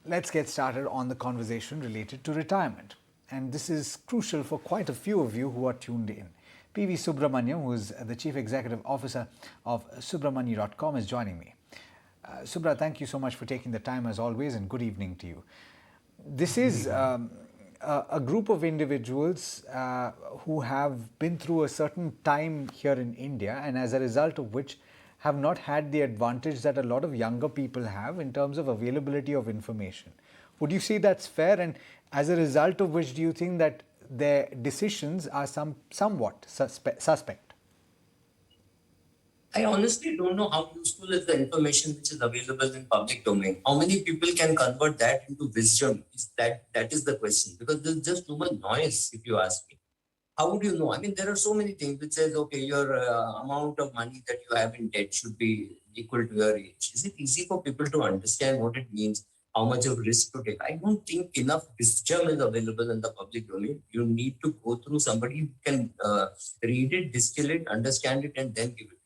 let's get started on the conversation related to retirement. And this is crucial for quite a few of you who are tuned in. PV Subramaniam, who is the Chief Executive Officer of Subramani.com, is joining me. Subra, thank you so much for taking the time as always, and good evening to you. This is a group of individuals who have been through a certain time here in India, and as a result of which have not had the advantage that a lot of younger people have in terms of availability of information. Would you say that's fair? And as a result of which, do you think that their decisions are somewhat suspect? I honestly don't know how useful is the information which is available in public domain. How many people can convert that into wisdom? That is the question. Because there's just too much noise, if you ask me. How would you know? I mean, there are so many things which says, okay, your amount of money that you have in debt should be equal to your age. Is it easy for people to understand what it means? How much of risk to take? I don't think enough wisdom is available in the public domain. You need to go through somebody who can read it, distill it, understand it, and then give it.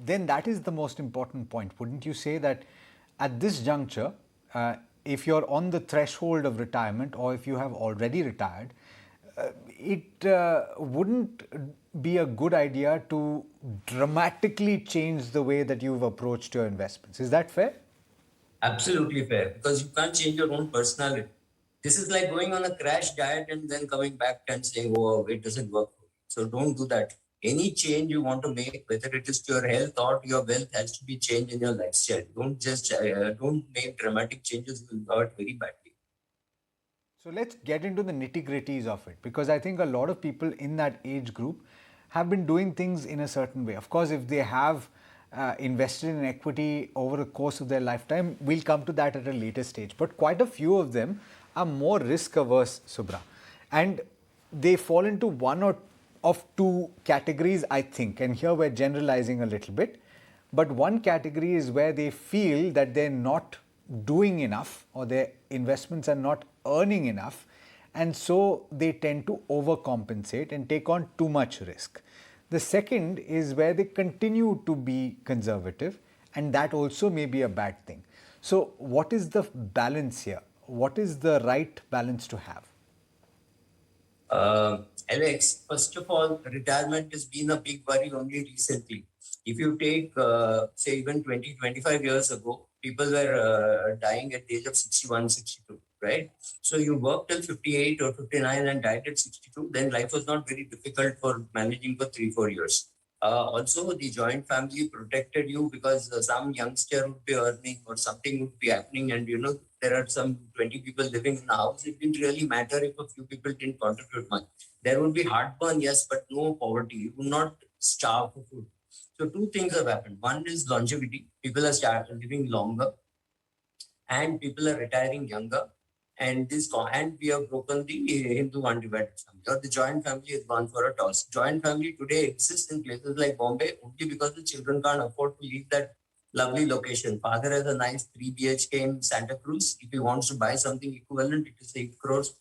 Then that is the most important point. Wouldn't you say that at this juncture, if you're on the threshold of retirement or if you have already retired, it wouldn't be a good idea to dramatically change the way that you've approached your investments. Is that fair? Absolutely fair, because you can't change your own personality. This is like going on a crash diet and then coming back and saying, oh, it doesn't work for me. So don't do that. Any change you want to make, whether it is to your health or to your wealth, has to be changed in your lifestyle. Don't make dramatic changes. You will hurt very badly. So let's get into the nitty-gritties of it, because I think a lot of people in that age group have been doing things in a certain way. Of course, if they have invested in equity over the course of their lifetime, we'll come to that at a later stage. But quite a few of them are more risk averse, Subra. And they fall into one or of two categories, I think. And here we're generalizing a little bit. But one category is where they feel that they're not doing enough or their investments are not earning enough, and so they tend to overcompensate and take on too much risk. The second is where they continue to be conservative, and that also may be a bad thing. So what is the balance here? What is the right balance to have? Alex, first of all, retirement has been a big worry only recently. If you take, say, even 20, 25 years ago, people were dying at the age of 61, 62, right? So you worked till 58 or 59 and died at 62, then life was not very difficult for managing for 3, 4 years. Also, the joint family protected you because some youngster would be earning or something would be happening, and there are some 20 people living in a house. It didn't really matter if a few people didn't contribute much. There would be heartburn, yes, but no poverty. You would not starve for food. So two things have happened. One is longevity. People are living longer, and people are retiring younger. And we have broken the Hindu undivided family, or the joint family has gone for a toss. Joint family today exists in places like Bombay only because the children can't afford to leave that lovely location. Father has a nice 3 BHK in Santa Cruz. If he wants to buy something equivalent, it is 8 crores.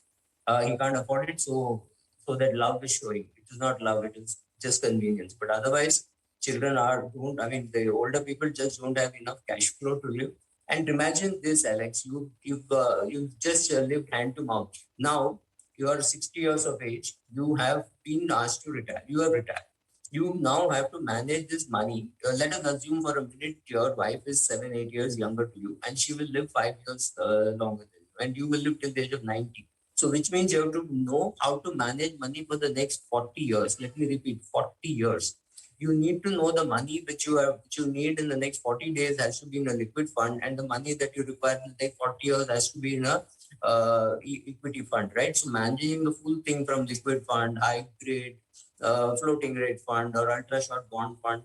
He can't afford it, so that love is showing. It is not love; it is just convenience. But otherwise, children don't. I mean, the older people just don't have enough cash flow to live. And imagine this, Alex. You've just lived hand to mouth. Now you are 60 years of age. You have been asked to retire. You have retired. You now have to manage this money. Let us assume for a minute your wife is 7, 8 years younger to you, and she will live 5 years longer than you, and you will live till the age of 90. So, which means you have to know how to manage money for the next 40 years. Let me repeat, 40 years. You need to know the money which you need in the next 40 days has to be in a liquid fund, and the money that you require in the next 40 years has to be in a equity fund, right? So managing the full thing from liquid fund, hybrid, floating rate fund, or ultra short bond fund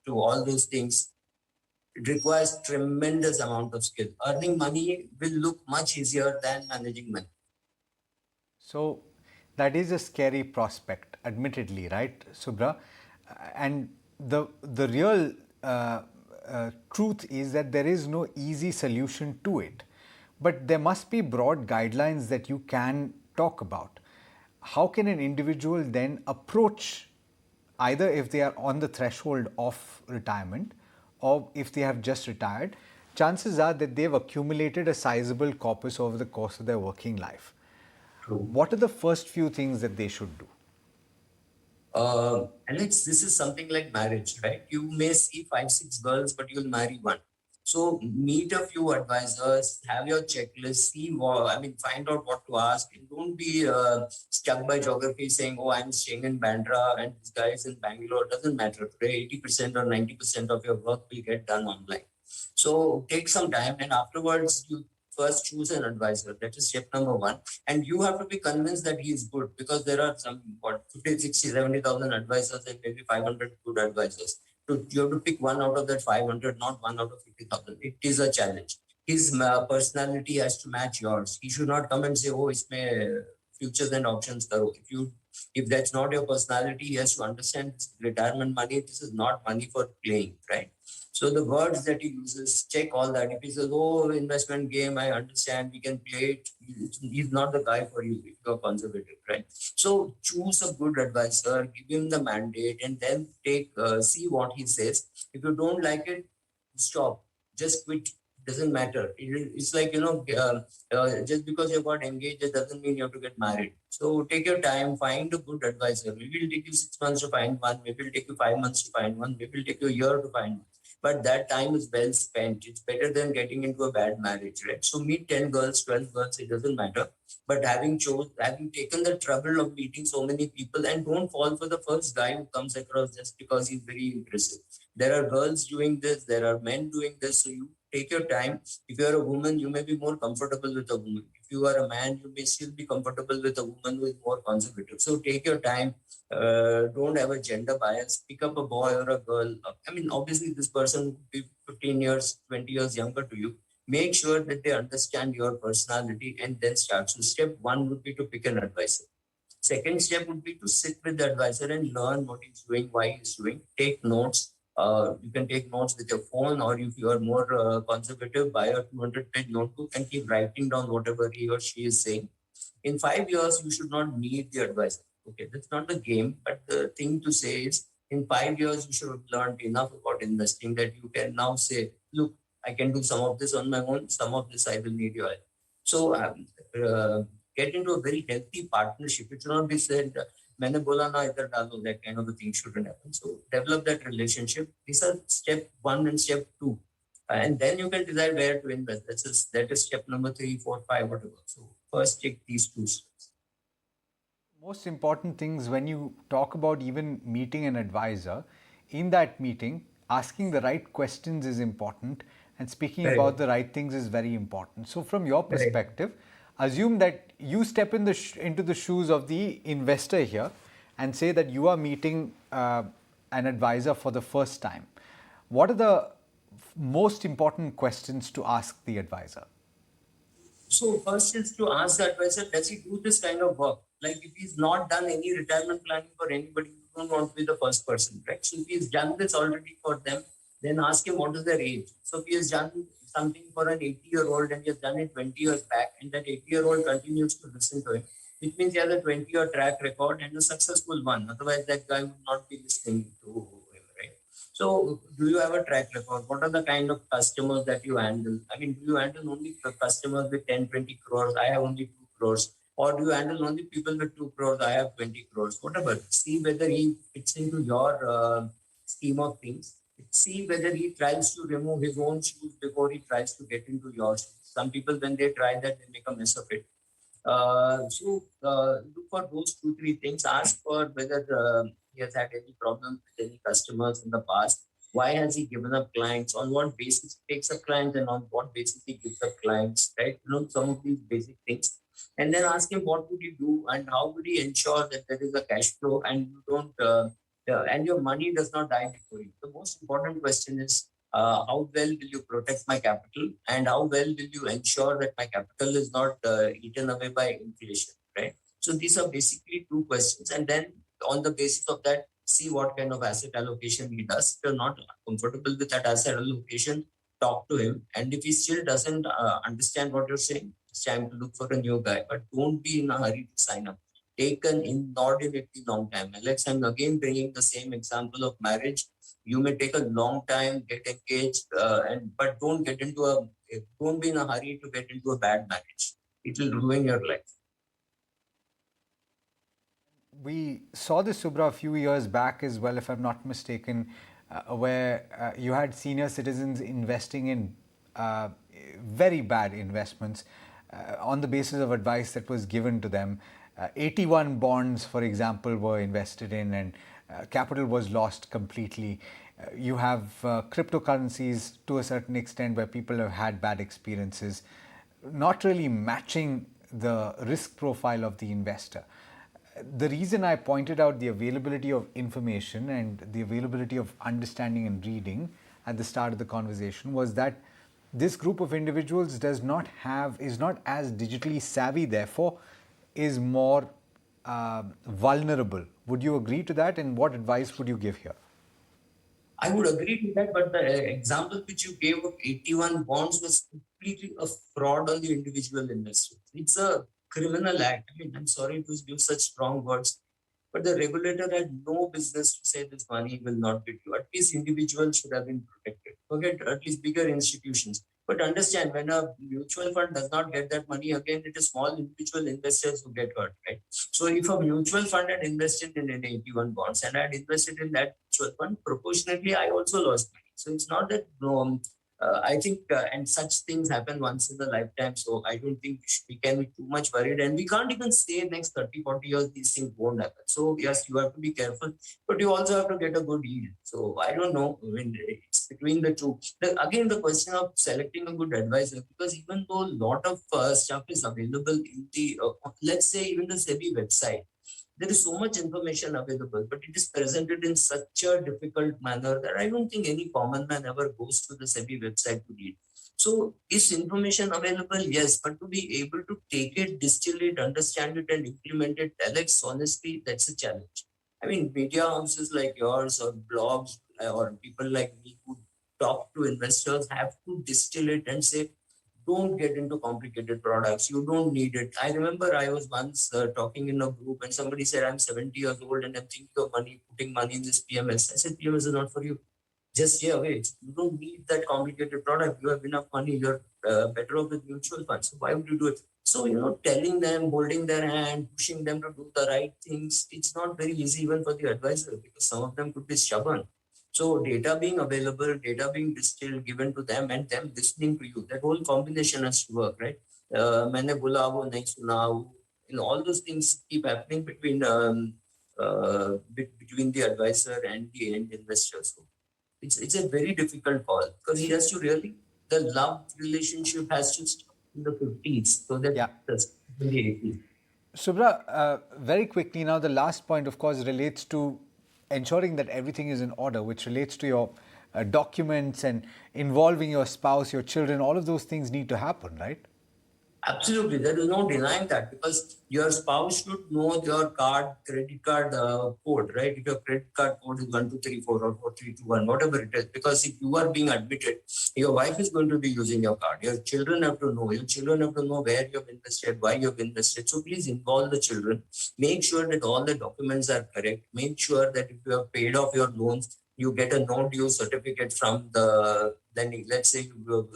to all those things, it requires tremendous amount of skill. Earning money will look much easier than managing money. So that is a scary prospect, admittedly, right, Subra? And the real truth is that there is no easy solution to it. But there must be broad guidelines that you can talk about. How can an individual then approach, either if they are on the threshold of retirement or if they have just retired, chances are that they've accumulated a sizable corpus over the course of their working life. True. What are the first few things that they should do? Alex, this is something like marriage, right? You may see five, six girls, but you'll marry one. So meet a few advisors, have your checklist, see what, I mean, find out what to ask. And don't be stuck by geography saying, oh, I'm staying in Bandra and this guy is in Bangalore. It doesn't matter. Today, 80% or 90% of your work will get done online. So take some time and afterwards you first choose an advisor. That is step number one. And you have to be convinced that he is good because there are some, what, 50, 60, 70,000 advisors and maybe 500 good advisors. So you have to pick one out of that 500, not one out of 50,000. It is a challenge. His personality has to match yours. He should not come and say, oh, it's my futures and options. Karo. If that's not your personality, he has to understand this retirement money. This is not money for playing, right? So the words that he uses, check all that. If he says, oh, investment game, I understand, we can play it. He's not the guy for you if you're conservative, right? So choose a good advisor, give him the mandate, and then see what he says. If you don't like it, stop. Just quit. Doesn't matter. It's like, just because you got engaged, it doesn't mean you have to get married. So take your time, find a good advisor. Maybe it'll take you 6 months to find one. Maybe it'll take you 5 months to find one. Maybe it'll take you a year to find one, but that time is well spent. It's better than getting into a bad marriage, right? So meet 10 girls, 12 girls, it doesn't matter. But having taken the trouble of meeting so many people, and don't fall for the first guy who comes across just because he's very impressive. There are girls doing this, there are men doing this. So you take your time. If you're a woman, you may be more comfortable with a woman. If you are a man, you may still be comfortable with a woman who is more conservative. So take your time. Don't have a gender bias. Pick up a boy or a girl. I mean, obviously, this person could be 15 years, 20 years younger to you. Make sure that they understand your personality and then start. So, step one would be to pick an advisor. Second step would be to sit with the advisor and learn what he's doing, why he's doing. Take notes. You can take notes with your phone, or if you are more conservative, buy a 200-page notebook and keep writing down whatever he or she is saying. In 5 years, you should not need the advisor. Okay, that's not the game, but the thing to say is in 5 years, you should have learned enough about investing that you can now say, look, I can do some of this on my own, some of this I will need your help. So uh, get into a very healthy partnership. It should not be said, मैंने बोला ना इधर डालो, that kind of a thing shouldn't happen. So develop that relationship. These are step one and step two. And then you can decide where to invest. That is step number 3, 4, 5, whatever. So first take these two steps. Most important things when you talk about even meeting an advisor, in that meeting, asking the right questions is important and speaking Very about good. the right things is very important. So, from your Right. perspective, assume that you step into the shoes of the investor here and say that you are meeting an advisor for the first time. What are the most important questions to ask the advisor? So first is to ask the advisor, does he do this kind of work? Like if he's not done any retirement planning for anybody, you don't want to be the first person, right? So if he's done this already for them, then ask him what is their age. So if he has done something for an 80-year-old and he has done it 20 years back, and that 80-year-old continues to listen to him, it means he has a 20-year track record and a successful one. Otherwise, that guy would not be listening to him, right? So, do you have a track record? What are the kind of customers that you handle? I mean, do you handle only the customers with 10, 20 crores? I have only 2 crores. Or do you handle only people with 2 crores? I have 20 crores. Whatever. See whether he fits into your scheme of things. See whether he tries to remove his own shoes before he tries to get into yours. Some people, when they try that, they make a mess of it. Look for those 2, 3 things. Ask for whether he has had any problems with any customers in the past. Why has he given up clients? On what basis he takes up clients, and on what basis he gives up clients? Right? Some of these basic things. And then ask him what would he do and how would he ensure that there is a cash flow and you don't and your money does not die before you. The most important question is how well will you protect my capital and how well will you ensure that my capital is not eaten away by inflation, right? So these are basically 2 questions, and then on the basis of that, see what kind of asset allocation he does. If you're not comfortable with that asset allocation, talk to him, and if he still doesn't understand what you're saying, it's time to look for a new guy, but don't be in a hurry to sign up. Take an inordinately long time. Alex, I'm again bringing the same example of marriage. You may take a long time, get engaged, but don't be in a hurry to get into a bad marriage. It will ruin your life. We saw this, Subra, a few years back as well, if I'm not mistaken, where you had senior citizens investing in very bad investments on the basis of advice that was given to them. 81 bonds, for example, were invested in, and capital was lost completely. You have cryptocurrencies to a certain extent where people have had bad experiences, not really matching the risk profile of the investor. The reason I pointed out the availability of information and the availability of understanding and reading at the start of the conversation was that this group of individuals is not as digitally savvy, therefore is more vulnerable. Would you agree to that, and what advice would you give here? I would agree to that, but the example which you gave of 81 bonds was completely a fraud on the individual investor. It's a criminal act. I mean, I'm sorry to use such strong words, but the regulator had no business to say this money will not be due. At least individuals should have been protected. Forget at least bigger institutions. But understand, when a mutual fund does not get that money, again, it is small individual investors who get hurt, right? So if a mutual fund had invested in an 81 bonds and I had invested in that mutual fund, proportionately, I also lost money. So it's not that I think, and such things happen once in a lifetime. So I don't think we can be too much worried. And we can't even say next 30, 40 years, these things won't happen. So yes, you have to be careful, but you also have to get a good yield. So I don't know. I mean, it's between the two. Again, the question of selecting a good advisor, because even though a lot of stuff is available in the, let's say even the SEBI website, there is so much information available, but it is presented in such a difficult manner that I don't think any common man ever goes to the SEBI website to read. So is information available? Yes, but to be able to take it, distill it, understand it, and implement it, Alex, honestly, that's a challenge. I mean, media houses like yours or blogs or people like me who talk to investors have to distill it and say, don't get into complicated products. You don't need it. I remember I was once talking in a group and somebody said, I'm 70 years old and I'm thinking of putting money in this PMS. I said, PMS is not for you. Just stay away. You don't need that complicated product. You have enough money. You're better off with mutual funds. So why would you do it? So, telling them, holding their hand, pushing them to do the right things, it's not very easy even for the advisor because some of them could be stubborn. So data being available, data being distilled, given to them and them listening to you, that whole combination has to work, right? मैंने बोला वो नहीं सुना, all those things keep happening between the advisor and the end investor. So it's a very difficult call because he has to really, the love relationship has to start in the 50s so that that's in the 80s. Subra, very quickly now, the last point, of course, relates to ensuring that everything is in order, which relates to your documents and involving your spouse, your children. All of those things need to happen, right? Absolutely. There is no denying that because your spouse should know your credit card code, right? If your credit card code is 1234 or 4321, whatever it is, because if you are being admitted, your wife is going to be using your card. Your children have to know. Your children have to know where you have invested, why you have invested. So please involve the children. Make sure that all the documents are correct. Make sure that if you have paid off your loans, you get a no due certificate from the lending. Let's say you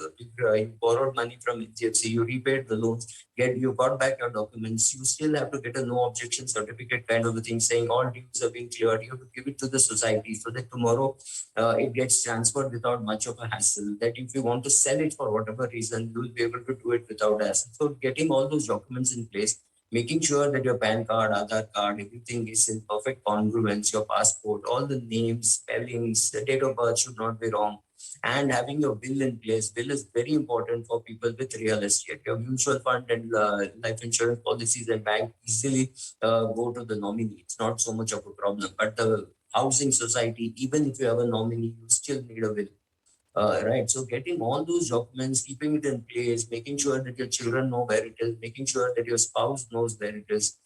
borrowed money from HDFC, you repaid the loans, you got back your documents. You still have to get a no objection certificate kind of a thing saying all dues have been cleared. You have to give it to the society so that tomorrow it gets transferred without much of a hassle. That if you want to sell it for whatever reason, you will be able to do it without hassle. So getting all those documents in place, making sure that your PAN card, Aadhaar card, everything is in perfect congruence, your passport, all the names, spellings, the date of birth should not be wrong. And having your will in place. Will is very important for people with real estate. Your mutual fund and life insurance policies and bank easily go to the nominee. It's not so much of a problem. But the housing society, even if you have a nominee, you still need a will. Right. So getting all those documents, keeping it in place, making sure that your children know where it is, making sure that your spouse knows where it is.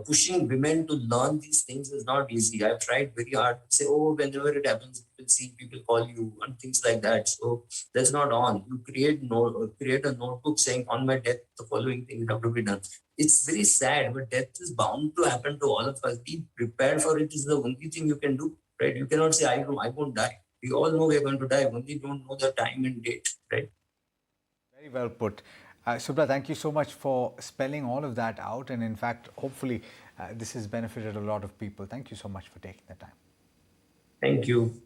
Pushing women to learn these things is not easy. I've tried very hard to say, oh, whenever it happens, people call you and things like that. So that's not on. You create a notebook saying on my death, the following things have to be done. It's very sad, but death is bound to happen to all of us. Be prepared for it is the only thing you can do. right? You cannot say, I won't die. We all know we are going to die, only don't know the time and date, right? Very well put. Subra, thank you so much for spelling all of that out. And in fact, hopefully, this has benefited a lot of people. Thank you so much for taking the time. Thank you.